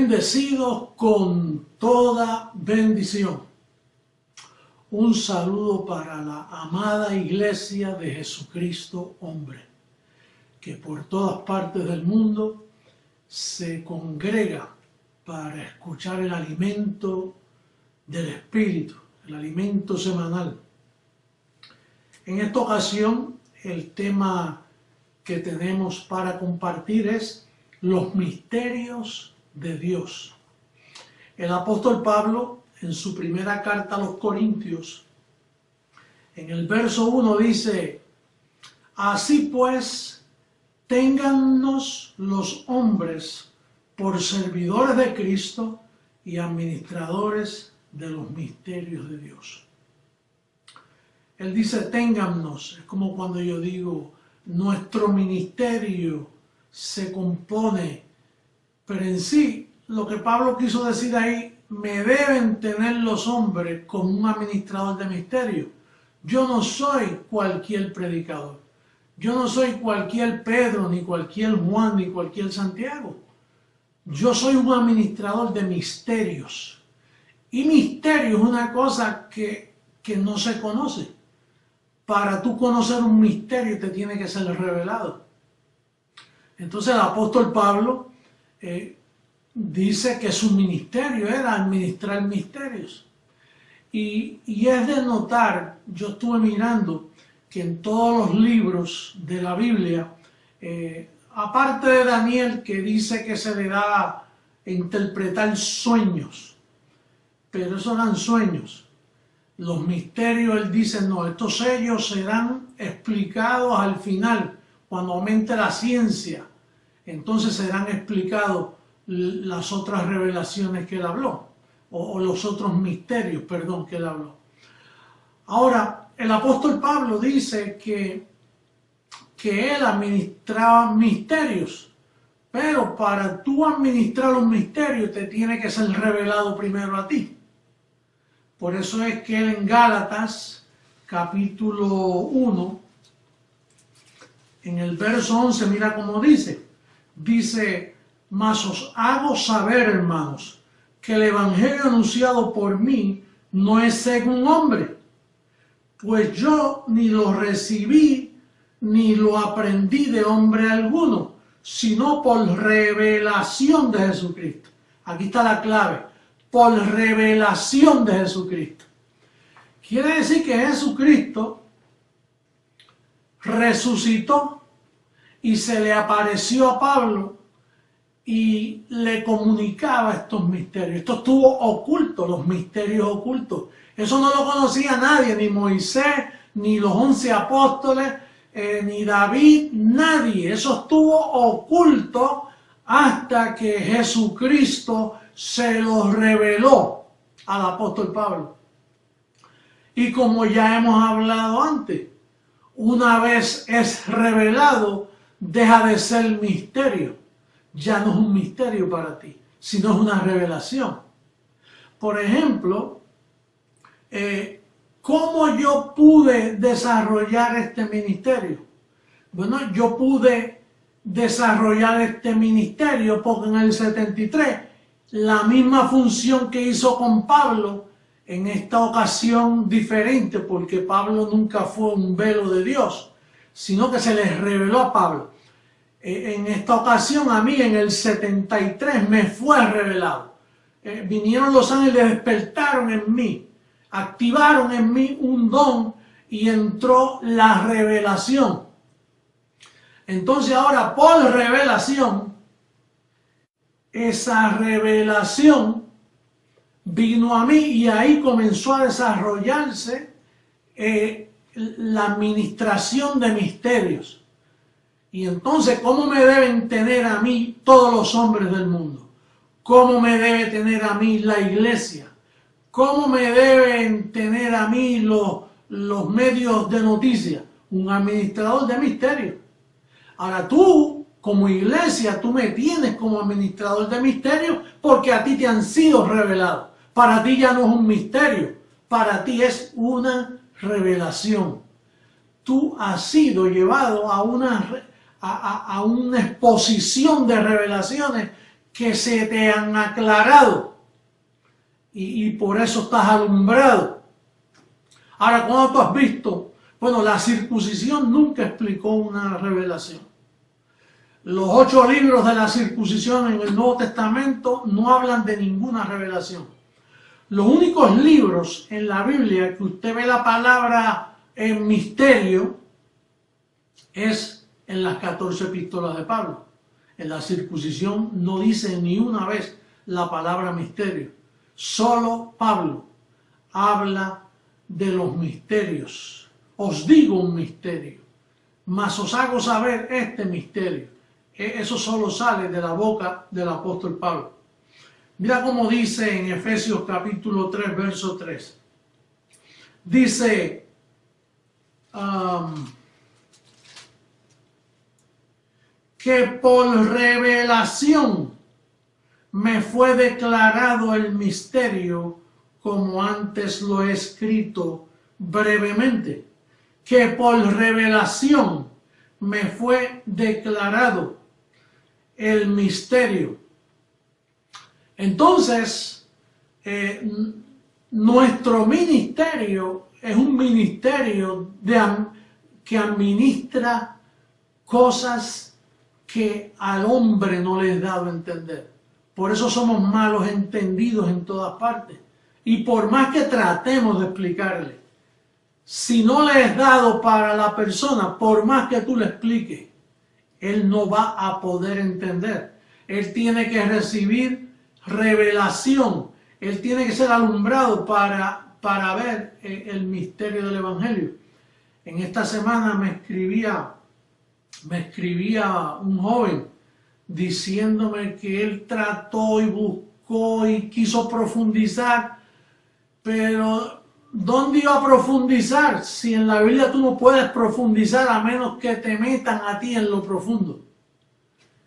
bendecidos con toda bendición. Un saludo para la amada Iglesia de Jesucristo hombre, que por todas partes del mundo se congrega para escuchar el alimento del Espíritu, el alimento semanal. En esta ocasión, el tema que tenemos para compartir es los misterios de Dios. El apóstol Pablo, en su primera carta a los Corintios, en el verso 1 dice: así pues, téngannos los hombres por servidores de Cristo y administradores de los misterios de Dios. Él dice téngannos, es como cuando yo digo nuestro ministerio se compone, pero en sí lo que Pablo quiso decir ahí, me deben tener los hombres como un administrador de misterio. Yo no soy cualquier predicador, yo no soy cualquier Pedro, ni cualquier Juan, ni cualquier Santiago. Yo soy un administrador de misterios. Y misterio es una cosa que no se conoce. Para tú conocer un misterio te tiene que ser revelado. Entonces el apóstol Pablo dice que su ministerio era administrar misterios. Y es de notar, yo estuve mirando que en todos los libros de la Biblia, aparte de Daniel, que dice que se le da a interpretar sueños, pero esos eran sueños. Los misterios, él dice, no, estos sellos serán explicados al final, cuando aumente la ciencia. Entonces serán explicados las otras revelaciones que él habló, o los otros misterios, perdón, que él habló. Ahora, el apóstol Pablo dice que él administraba misterios, pero para tú administrar los misterios te tiene que ser revelado primero a ti. Por eso es que él en Gálatas, capítulo 1, en el verso 11, mira cómo dice. Dice: mas os hago saber, hermanos, que el evangelio anunciado por mí no es según hombre, pues yo ni lo recibí ni lo aprendí de hombre alguno, sino por revelación de Jesucristo. Aquí está la clave. Por revelación de Jesucristo. Quiere decir que Jesucristo resucitó y se le apareció a Pablo y le comunicaba estos misterios. Esto estuvo oculto, los misterios ocultos. Eso no lo conocía nadie, ni Moisés, ni los 11 apóstoles, ni David, nadie. Eso estuvo oculto hasta que Jesucristo se los reveló al apóstol Pablo. Y como ya hemos hablado antes, una vez es revelado, deja de ser misterio. Ya no es un misterio para ti, sino es una revelación. Por ejemplo, ¿cómo yo pude desarrollar este ministerio? Bueno, yo pude desarrollar este ministerio porque en el 73, la misma función que hizo con Pablo, en esta ocasión diferente, porque Pablo nunca fue un velo de Dios, sino que se les reveló a Pablo. En esta ocasión a mí en el 73 me fue revelado. Vinieron los ángeles, despertaron en mí, activaron en mí un don y entró la revelación. Entonces ahora por revelación, esa revelación vino a mí y ahí comenzó a desarrollarse la administración de misterios. Y entonces, ¿cómo me deben tener a mí todos los hombres del mundo? ¿Cómo me debe tener a mí la iglesia? ¿Cómo me deben tener a mí los medios de noticias? Un administrador de misterios. Ahora tú, como iglesia, tú me tienes como administrador de misterios porque a ti te han sido revelados. Para ti ya no es un misterio, para ti es una revelación. Tú has sido llevado a una exposición de revelaciones que se te han aclarado y por eso estás alumbrado. Ahora, cuando tú has visto, bueno, la circuncisión nunca explicó una revelación. Los 8 libros de la circuncisión en el Nuevo Testamento no hablan de ninguna revelación. Los únicos libros en la Biblia que usted ve la palabra en misterio es en las 14 epístolas de Pablo. En la circuncisión no dice ni una vez la palabra misterio. Solo Pablo habla de los misterios. Os digo un misterio, mas os hago saber este misterio. Eso solo sale de la boca del apóstol Pablo. Mira cómo dice en Efesios capítulo 3, verso 3. Dice, que por revelación me fue declarado el misterio, como antes lo he escrito brevemente. Que por revelación me fue declarado el misterio. Entonces, nuestro ministerio es un ministerio que administra cosas que al hombre no le es dado entender. Por eso somos malos entendidos en todas partes. Y por más que tratemos de explicarle, si no le es dado para la persona, por más que tú le expliques, él no va a poder entender. Él tiene que recibir revelación. Él tiene que ser alumbrado para ver el misterio del Evangelio. En esta semana me escribía un joven diciéndome que él trató y buscó y quiso profundizar, pero ¿dónde iba a profundizar? Si en la Biblia tú no puedes profundizar a menos que te metan a ti en lo profundo.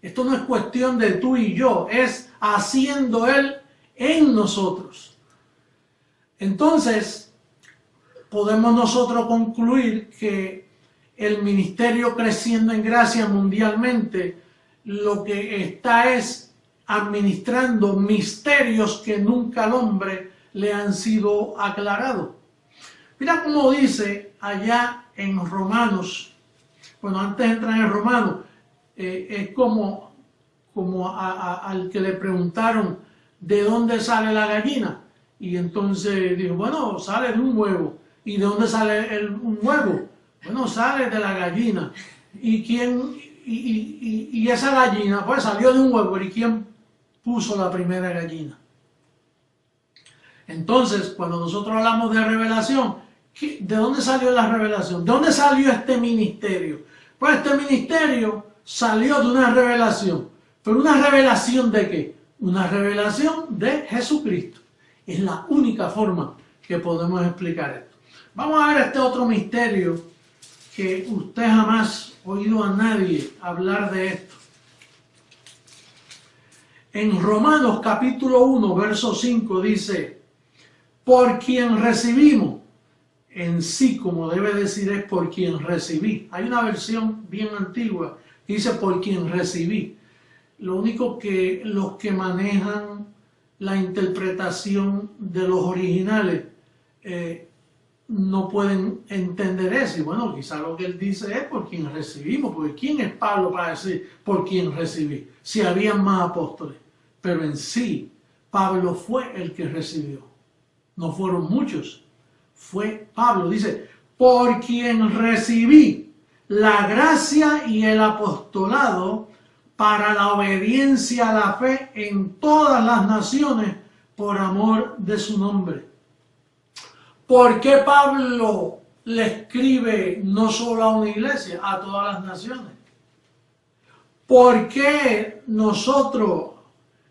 Esto no es cuestión de tú y yo, es haciendo Él en nosotros. Entonces, podemos nosotros concluir que el ministerio Creciendo en Gracia mundialmente lo que está es administrando misterios que nunca al hombre le han sido aclarados. Mira cómo dice allá en Romanos, bueno, antes de entrar en Romanos, es como al que le preguntaron de dónde sale la gallina, y entonces dijo, bueno, sale de un huevo. ¿Y de dónde sale un huevo? Bueno, sale de la gallina. ¿Y esa gallina? Pues salió de un huevo. ¿Y quién puso la primera gallina? Entonces, cuando nosotros hablamos de revelación, ¿de dónde salió la revelación? ¿De dónde salió este ministerio? Pues este ministerio salió de una revelación. ¿Pero una revelación de qué? Una revelación de Jesucristo. Es la única forma que podemos explicar esto. Vamos a ver este otro misterio que usted jamás ha oído a nadie hablar de esto. En Romanos capítulo 1, verso 5 dice, por quien recibimos, en sí como debe decir es por quien recibí. Hay una versión bien antigua que dice por quien recibí. Lo único que los que manejan la interpretación de los originales no pueden entender eso. Y bueno, quizá lo que él dice es por quien recibimos, porque ¿quién es Pablo para decir por quien recibí? Si habían más apóstoles. Pero en sí, Pablo fue el que recibió. No fueron muchos. Fue Pablo. Dice, por quien recibí la gracia y el apostolado para la obediencia a la fe en todas las naciones por amor de su nombre. ¿Por qué Pablo le escribe no solo a una iglesia, a todas las naciones? ¿Por qué nosotros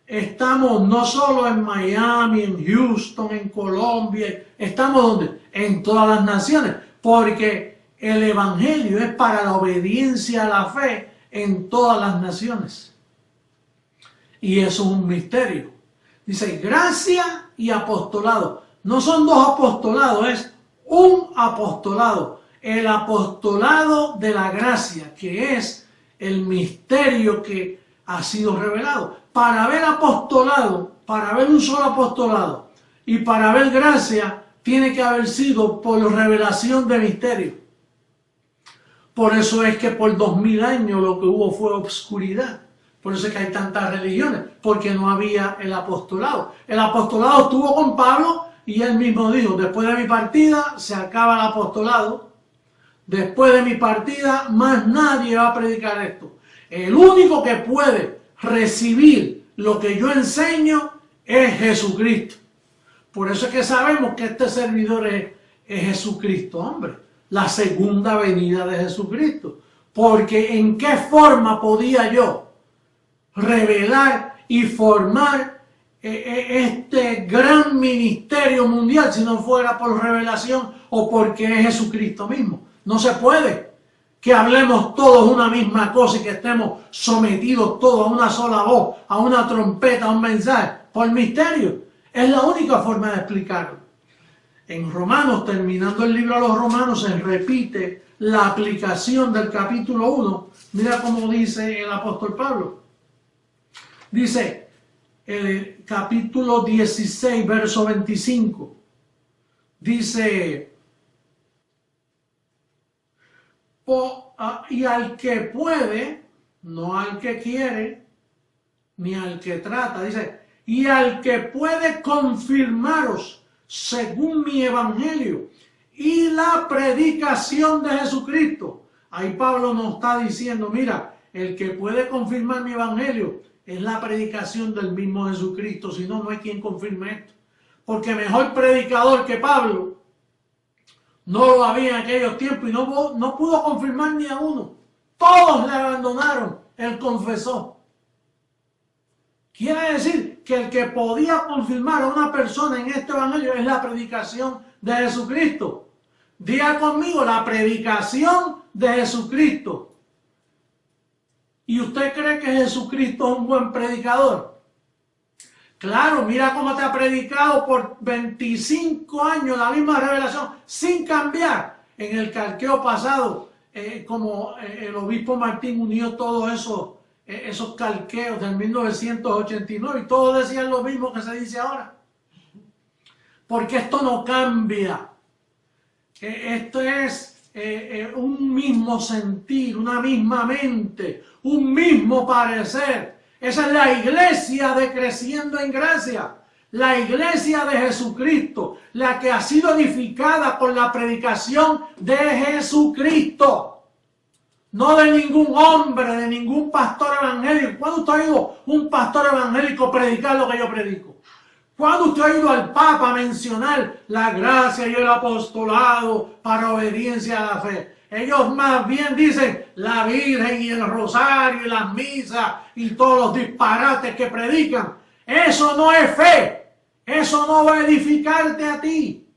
estamos no solo en Miami, en Houston, en Colombia, estamos ¿dónde? En todas las naciones? Porque el evangelio es para la obediencia a la fe en todas las naciones. Y eso es un misterio. Dice gracia y apostolado. No son dos apostolados, es un apostolado. El apostolado de la gracia, que es el misterio que ha sido revelado. Para haber apostolado, para haber un solo apostolado y para haber gracia, tiene que haber sido por revelación de misterio. Por eso es que por 2000 años lo que hubo fue obscuridad. Por eso es que hay tantas religiones, porque no había el apostolado. El apostolado estuvo con Pablo y él mismo dijo, después de mi partida se acaba el apostolado. Después de mi partida más nadie va a predicar esto. El único que puede recibir lo que yo enseño es Jesucristo. Por eso es que sabemos que este servidor es Jesucristo, hombre. La segunda venida de Jesucristo. Porque ¿en qué forma podía yo revelar y formar este gran ministerio mundial si no fuera por revelación o porque es Jesucristo mismo? No se puede que hablemos todos una misma cosa y que estemos sometidos todos a una sola voz, a una trompeta, a un mensaje, por misterio. Es la única forma de explicarlo. En Romanos, terminando el libro a los Romanos, se repite la aplicación del capítulo 1. Mira cómo dice el apóstol Pablo. Dice el capítulo 16, verso 25. Dice, y al que puede, no al que quiere, ni al que trata, dice, y al que puede confirmaros según mi evangelio y la predicación de Jesucristo. Ahí Pablo nos está diciendo, mira, el que puede confirmar mi evangelio es la predicación del mismo Jesucristo, si no, no hay quien confirme esto. Porque mejor predicador que Pablo no lo había en aquellos tiempos y no pudo confirmar ni a uno. Todos le abandonaron, él confesó. Quiere decir que el que podía confirmar a una persona en este evangelio es la predicación de Jesucristo. Diga conmigo, la predicación de Jesucristo. ¿Y usted cree que Jesucristo es un buen predicador? Claro, mira cómo te ha predicado por 25 años la misma revelación, sin cambiar. En el carqueo pasado, como el obispo Martín unió todos esos calqueos del 1989 y todos decían lo mismo que se dice ahora. Porque esto no cambia. Esto es un mismo sentir, una misma mente, un mismo parecer. Esa es la iglesia de Creciendo en Gracia. La iglesia de Jesucristo, la que ha sido edificada por la predicación de Jesucristo. No de ningún hombre, de ningún pastor evangélico. ¿Cuándo usted ha oído un pastor evangélico predicar lo que yo predico? ¿Cuándo usted ha oído al Papa mencionar la gracia y el apostolado para obediencia a la fe? Ellos más bien dicen la Virgen y el rosario y las misas y todos los disparates que predican. Eso no es fe. Eso no va a edificarte a ti.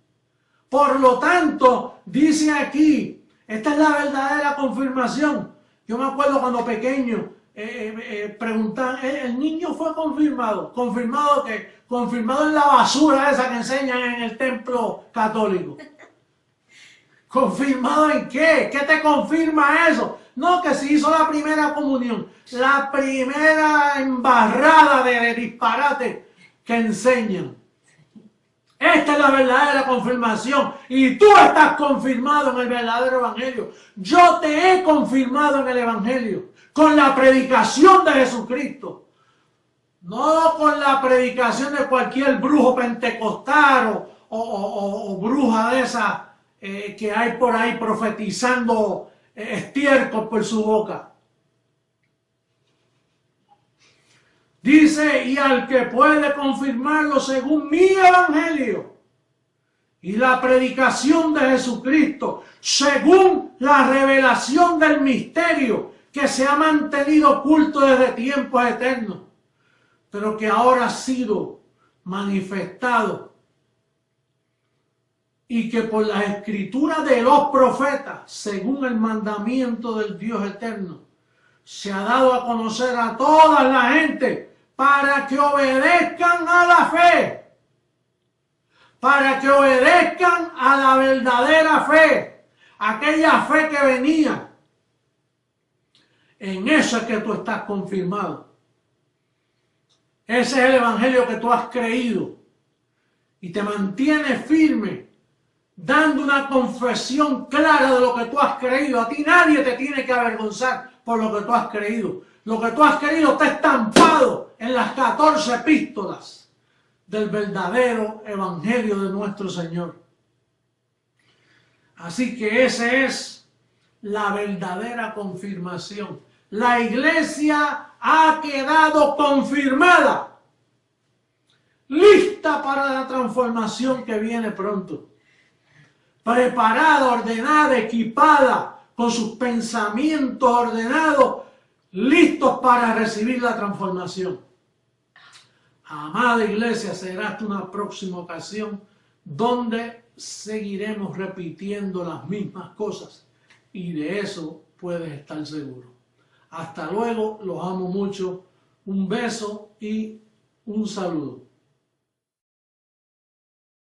Por lo tanto, dice aquí, esta es la verdadera confirmación. Yo me acuerdo cuando pequeño preguntaban, ¿el niño fue confirmado? ¿Confirmado qué? Confirmado en la basura esa que enseñan en el templo católico. ¿Confirmado en qué? ¿Qué te confirma eso? No, que se hizo la primera comunión. La primera embarrada de disparate que enseñan. Esta es la verdadera confirmación. Y tú estás confirmado en el verdadero evangelio. Yo te he confirmado en el evangelio. Con la predicación de Jesucristo. No con la predicación de cualquier brujo pentecostal o bruja de esas que hay por ahí profetizando estiércol por su boca. Dice, y al que puede confirmarlo según mi evangelio y la predicación de Jesucristo, según la revelación del misterio que se ha mantenido oculto desde tiempos eternos, pero que ahora ha sido manifestado y que por la escritura de los profetas, según el mandamiento del Dios eterno, se ha dado a conocer a toda la gente para que obedezcan a la fe, para que obedezcan a la verdadera fe, aquella fe que venía. En eso es que tú estás confirmado. Ese es el evangelio que tú has creído y te mantiene firme, dando una confesión clara de lo que tú has creído. A ti nadie te tiene que avergonzar por lo que tú has creído. Lo que tú has creído está estampado en las 14 epístolas del verdadero evangelio de nuestro Señor. Así que esa es la verdadera confirmación. La iglesia ha quedado confirmada, lista para la transformación que viene pronto, preparada, ordenada, equipada, con sus pensamientos ordenados, listos para recibir la transformación. Amada iglesia, será hasta una próxima ocasión donde seguiremos repitiendo las mismas cosas y de eso puedes estar seguro. Hasta luego, los amo mucho, un beso y un saludo.